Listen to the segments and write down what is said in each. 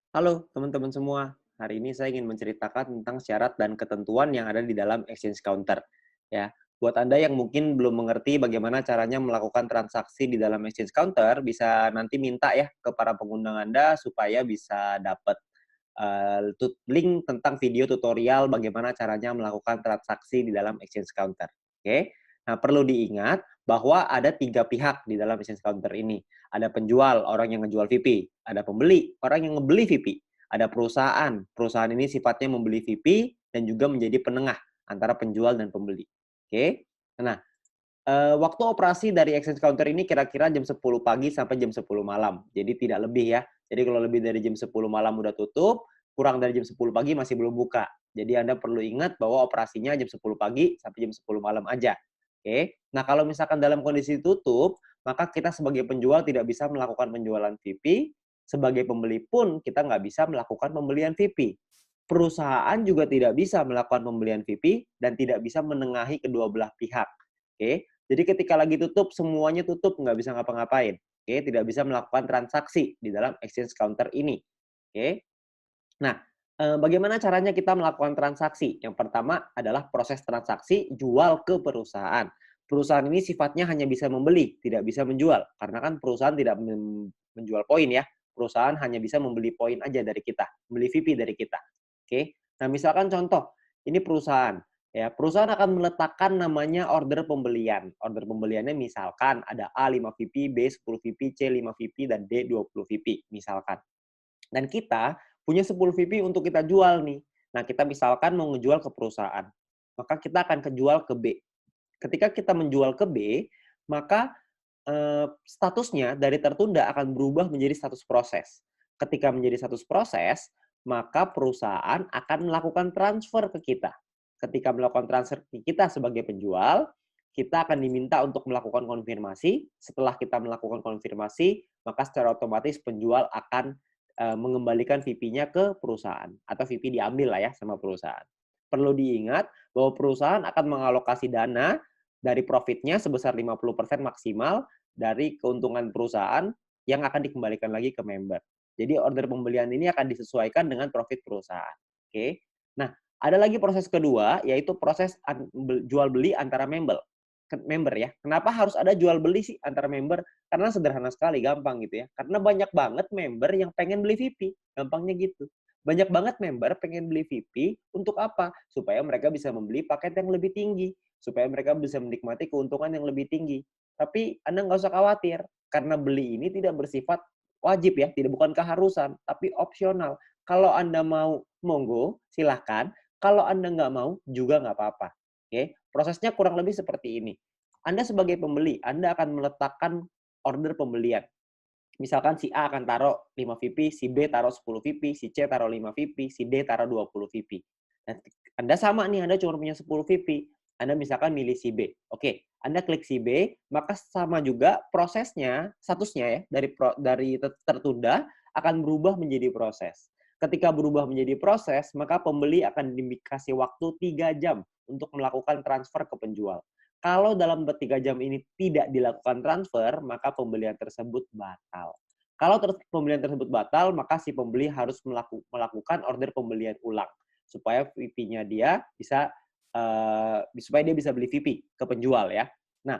Halo teman-teman semua, hari ini saya ingin menceritakan tentang syarat dan ketentuan yang ada di dalam exchange counter. Ya, buat Anda yang mungkin belum mengerti bagaimana caranya melakukan transaksi di dalam exchange counter, bisa nanti minta ya ke para pengundang Anda supaya bisa dapat link tentang video tutorial bagaimana caranya melakukan transaksi di dalam exchange counter. Oke, nah perlu diingat bahwa ada tiga pihak di dalam exchange counter ini. Ada penjual, orang yang ngejual VP. Ada pembeli, orang yang ngebeli VP. Ada perusahaan, perusahaan ini sifatnya membeli VP dan juga menjadi penengah antara penjual dan pembeli. Oke, nah waktu operasi dari exchange counter ini kira-kira jam 10 pagi sampai jam 10 malam. Jadi tidak lebih ya. Jadi kalau lebih dari jam 10 malam udah tutup, kurang dari jam 10 pagi masih belum buka. Jadi Anda perlu ingat bahwa operasinya jam 10 pagi sampai jam 10 malam aja. Oke. Nah, kalau misalkan dalam kondisi tutup, maka kita sebagai penjual tidak bisa melakukan penjualan VIP, sebagai pembeli pun kita nggak bisa melakukan pembelian VIP. Perusahaan juga tidak bisa melakukan pembelian VIP dan tidak bisa menengahi kedua belah pihak. Oke. Jadi ketika lagi tutup, semuanya tutup, nggak bisa ngapa-ngapain. Oke, tidak bisa melakukan transaksi di dalam exchange counter ini. Oke. Nah, bagaimana caranya kita melakukan transaksi? Yang pertama adalah proses transaksi jual ke perusahaan. Perusahaan ini sifatnya hanya bisa membeli, tidak bisa menjual. Karena kan perusahaan tidak menjual poin ya. Perusahaan hanya bisa membeli poin aja dari kita, membeli VIP dari kita. Oke. Nah, misalkan contoh, ini perusahaan. Ya, perusahaan akan meletakkan namanya order pembelian. Order pembeliannya misalkan ada A 5 VP, B 10 VP, C 5 VP, dan D 20 VP, misalkan. Dan kita punya 10 VP untuk kita jual nih. Nah, kita misalkan mau ngejual ke perusahaan, maka kita akan kejual ke B. Ketika kita menjual ke B, maka statusnya dari tertunda akan berubah menjadi status proses. Ketika menjadi status proses, maka perusahaan akan melakukan transfer ke kita. Ketika melakukan transfer ke kita sebagai penjual, kita akan diminta untuk melakukan konfirmasi. Setelah kita melakukan konfirmasi, maka secara otomatis penjual akan mengembalikan VP-nya ke perusahaan atau VP diambil lah ya sama perusahaan. Perlu diingat bahwa perusahaan akan mengalokasi dana dari profitnya sebesar 50% maksimal dari keuntungan perusahaan yang akan dikembalikan lagi ke member. Jadi order pembelian ini akan disesuaikan dengan profit perusahaan. Oke. Nah, ada lagi proses kedua yaitu proses jual beli antara member ya. Kenapa harus ada jual beli sih antara member? Karena sederhana sekali, gampang gitu ya. Karena banyak banget member yang pengen beli VIP, gampangnya gitu. Banyak banget member pengen beli VIP untuk apa? Supaya mereka bisa membeli paket yang lebih tinggi, supaya mereka bisa menikmati keuntungan yang lebih tinggi. Tapi Anda nggak usah khawatir, karena beli ini tidak bersifat wajib ya, tidak bukan keharusan, tapi opsional. Kalau Anda mau, monggo, silahkan. Kalau Anda nggak mau, juga nggak apa-apa. Oke, prosesnya kurang lebih seperti ini. Anda sebagai pembeli, Anda akan meletakkan order pembelian. Misalkan si A akan taruh 5 VP, si B taruh 10 VP, si C taruh 5 VP, si D taruh 20 VP. Dan Anda sama nih, Anda cuma punya 10 VP. Anda misalkan milih si B. Oke, Anda klik si B, maka sama juga prosesnya, statusnya ya, dari tertunda akan berubah menjadi proses. Ketika berubah menjadi proses, maka pembeli akan dikasih waktu 3 jam untuk melakukan transfer ke penjual. Kalau dalam 3 jam ini tidak dilakukan transfer, maka pembelian tersebut batal. Kalau pembelian tersebut batal, maka si pembeli harus melakukan order pembelian ulang supaya VP-nya dia bisa supaya dia bisa beli VP ke penjual ya. Nah,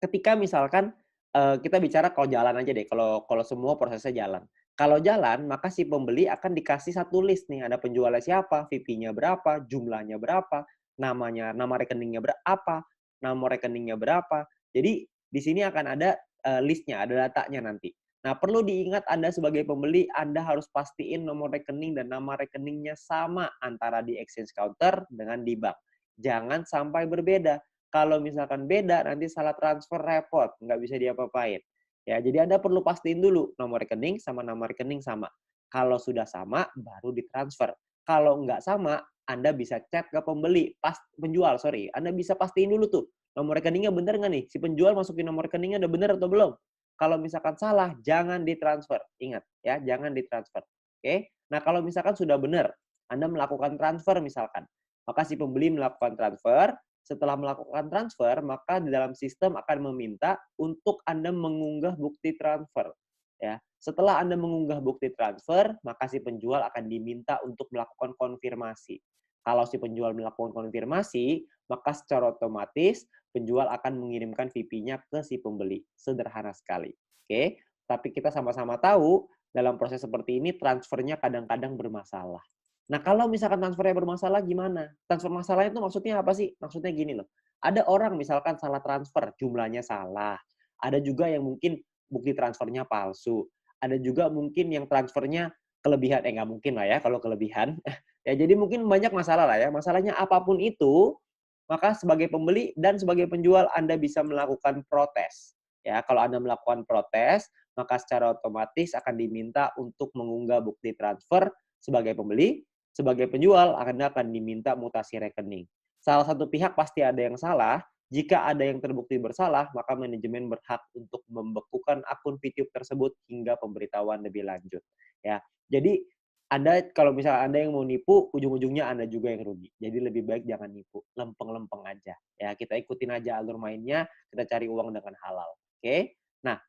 ketika misalkan kita bicara kalau jalan aja deh, kalau kalau semua prosesnya jalan. Kalau jalan, maka si pembeli akan dikasih satu list nih, ada penjualnya siapa, VP-nya berapa, jumlahnya berapa, nama rekeningnya berapa, nomor rekeningnya berapa. Jadi di sini akan ada list-nya, ada datanya nanti. Nah, perlu diingat Anda sebagai pembeli, Anda harus pastiin nomor rekening dan nama rekeningnya sama antara di exchange counter dengan di bank. Jangan sampai berbeda. Kalau misalkan beda, nanti salah transfer repot, nggak bisa diapa-apain. Ya, jadi Anda perlu pastiin dulu nomor rekening sama nama rekening sama. Kalau sudah sama, baru ditransfer. Kalau nggak sama, Anda bisa chat ke penjual, sorry. Anda bisa pastiin dulu tuh, nomor rekeningnya bener nggak nih? Si penjual masukin nomor rekeningnya udah bener atau belum? Kalau misalkan salah, jangan ditransfer. Ingat ya, jangan ditransfer. Oke? Nah, kalau misalkan sudah benar, Anda melakukan transfer misalkan, maka si pembeli melakukan transfer, setelah melakukan transfer, maka di dalam sistem akan meminta untuk Anda mengunggah bukti transfer. Ya. Setelah Anda mengunggah bukti transfer, maka si penjual akan diminta untuk melakukan konfirmasi. Kalau si penjual melakukan konfirmasi, maka secara otomatis penjual akan mengirimkan VP-nya ke si pembeli. Sederhana sekali. Oke, tapi kita sama-sama tahu dalam proses seperti ini transfernya kadang-kadang bermasalah. Nah, kalau misalkan transfernya bermasalah gimana? Transfer masalahnya itu maksudnya apa sih? Maksudnya gini loh. Ada orang misalkan salah transfer, jumlahnya salah. Ada juga yang mungkin bukti transfernya palsu. Ada juga mungkin yang transfernya kelebihan, nggak mungkin lah ya kalau kelebihan. Ya, jadi mungkin banyak masalah lah ya. Masalahnya apapun itu, maka sebagai pembeli dan sebagai penjual Anda bisa melakukan protes. Ya, kalau Anda melakukan protes, maka secara otomatis akan diminta untuk mengunggah bukti transfer sebagai pembeli, sebagai penjual Anda akan diminta mutasi rekening. Salah satu pihak pasti ada yang salah. Jika ada yang terbukti bersalah, maka manajemen berhak untuk membekukan akun VTube tersebut hingga pemberitahuan lebih lanjut. Ya, jadi Anda kalau misalnya Anda yang mau nipu, ujung-ujungnya Anda juga yang rugi. Jadi lebih baik jangan nipu, lempeng-lempeng aja. Ya, kita ikutin aja alur mainnya, kita cari uang dengan halal. Oke? Nah,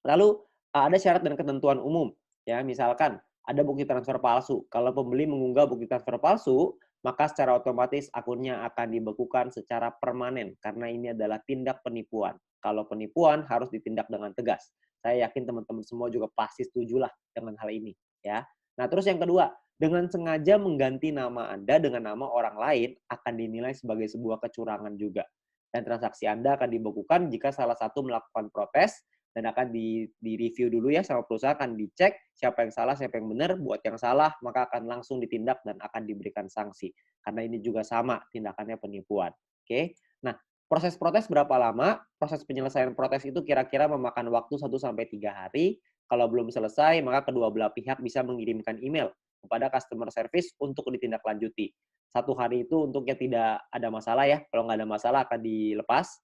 lalu ada syarat dan ketentuan umum. Ya, misalkan ada bukti transfer palsu. Kalau pembeli mengunggah bukti transfer palsu, maka secara otomatis akunnya akan dibekukan secara permanen karena ini adalah tindak penipuan. Kalau penipuan harus ditindak dengan tegas. Saya yakin teman-teman semua juga pasti setuju lah dengan hal ini, ya. Nah, terus yang kedua, dengan sengaja mengganti nama Anda dengan nama orang lain akan dinilai sebagai sebuah kecurangan juga. Dan transaksi Anda akan dibekukan jika salah satu melakukan protes dan akan di-review dulu ya sama perusahaan, akan dicek siapa yang salah, siapa yang benar. Buat yang salah, maka akan langsung ditindak dan akan diberikan sanksi. Karena ini juga sama tindakannya penipuan. Oke. Nah, proses protes berapa lama? Proses penyelesaian protes itu kira-kira memakan waktu 1 sampai 3 hari. Kalau belum selesai, maka kedua belah pihak bisa mengirimkan email kepada customer service untuk ditindaklanjuti. 1 hari itu untuknya tidak ada masalah ya. Kalau nggak ada masalah akan dilepas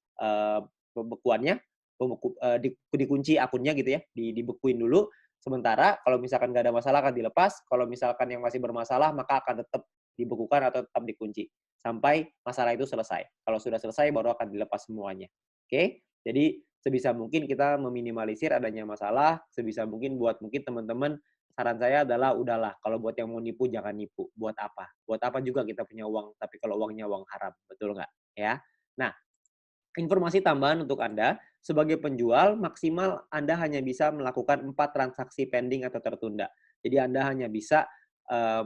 pembekuannya, dikunci akunnya gitu ya, dibekuin dulu. Sementara kalau misalkan nggak ada masalah akan dilepas. Kalau misalkan yang masih bermasalah maka akan tetap dibekukan atau tetap dikunci sampai masalah itu selesai. Kalau sudah selesai baru akan dilepas semuanya. Oke? Jadi sebisa mungkin kita meminimalisir adanya masalah, sebisa mungkin buat mungkin teman-teman saran saya adalah udahlah kalau buat yang mau nipu jangan nipu. Buat apa? Buat apa juga kita punya uang tapi kalau uangnya uang haram, betul nggak? Ya. Nah, informasi tambahan untuk Anda, sebagai penjual maksimal Anda hanya bisa melakukan 4 transaksi pending atau tertunda. Jadi Anda hanya bisa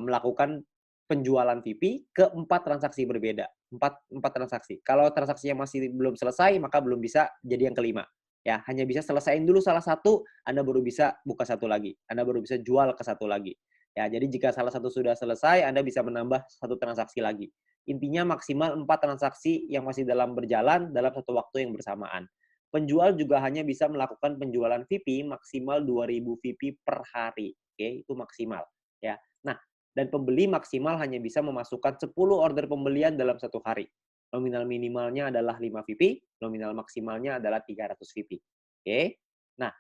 melakukan penjualan VP ke 4 transaksi berbeda. 4 transaksi. Kalau transaksinya masih belum selesai, maka belum bisa jadi yang kelima. Ya, hanya bisa selesaiin dulu salah satu, Anda baru bisa buka satu lagi. Anda baru bisa jual ke satu lagi. Ya, jadi jika salah satu sudah selesai, Anda bisa menambah satu transaksi lagi. Intinya maksimal 4 transaksi yang masih dalam berjalan dalam satu waktu yang bersamaan. Penjual juga hanya bisa melakukan penjualan VP maksimal 2.000 VP per hari. Oke, itu maksimal. Ya. Nah, dan pembeli maksimal hanya bisa memasukkan 10 order pembelian dalam satu hari. Nominal minimalnya adalah 5 VP, nominal maksimalnya adalah 300 VP. Oke. Nah,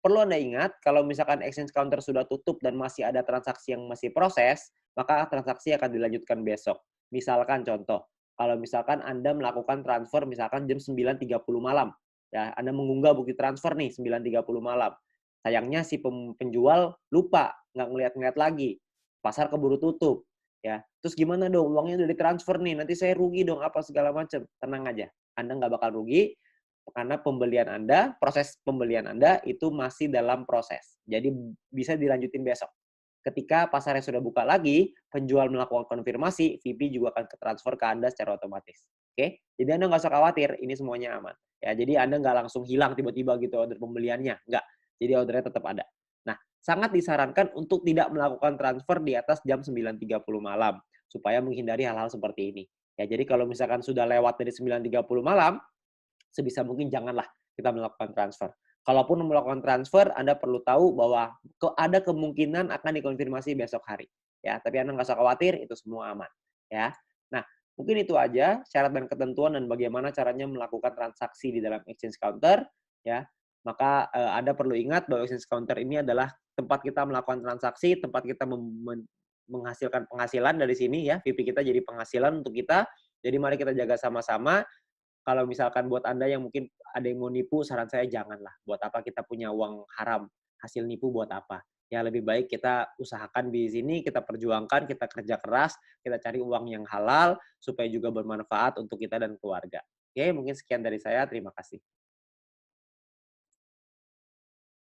perlu Anda ingat kalau misalkan exchange counter sudah tutup dan masih ada transaksi yang masih proses, maka transaksi akan dilanjutkan besok. Misalkan contoh, kalau misalkan Anda melakukan transfer misalkan jam 9.30 malam, ya Anda mengunggah bukti transfer nih 9.30 malam. Sayangnya si penjual lupa, nggak ngeliat-ngeliat lagi. Pasar keburu tutup. Ya, terus gimana dong? Uangnya udah ditransfer nih, nanti saya rugi dong apa segala macam. Tenang aja, Anda nggak bakal rugi karena pembelian Anda, proses pembelian Anda itu masih dalam proses. Jadi bisa dilanjutin besok. Ketika pasarnya sudah buka lagi, penjual melakukan konfirmasi, VP juga akan transfer ke Anda secara otomatis. Oke? Jadi Anda nggak usah khawatir, ini semuanya aman. Ya, jadi Anda nggak langsung hilang tiba-tiba gitu order pembeliannya. Nggak. Jadi ordernya tetap ada. Nah, sangat disarankan untuk tidak melakukan transfer di atas jam 9.30 malam, supaya menghindari hal-hal seperti ini. Ya, jadi kalau misalkan sudah lewat dari 9.30 malam, sebisa mungkin janganlah kita melakukan transfer. Kalaupun melakukan transfer, Anda perlu tahu bahwa ada kemungkinan akan dikonfirmasi besok hari. Ya, tapi Anda nggak usah khawatir, itu semua aman. Ya. Nah, mungkin itu aja syarat dan ketentuan dan bagaimana caranya melakukan transaksi di dalam exchange counter. Ya, maka Anda perlu ingat bahwa exchange counter ini adalah tempat kita melakukan transaksi, tempat kita menghasilkan penghasilan dari sini ya. VP kita jadi penghasilan untuk kita. Jadi mari kita jaga sama-sama kalau misalkan buat Anda yang mungkin ada yang mau nipu, saran saya janganlah. Buat apa kita punya uang haram, hasil nipu buat apa? Ya lebih baik kita usahakan di sini, kita perjuangkan, kita kerja keras, kita cari uang yang halal, supaya juga bermanfaat untuk kita dan keluarga. Oke, mungkin sekian dari saya, terima kasih.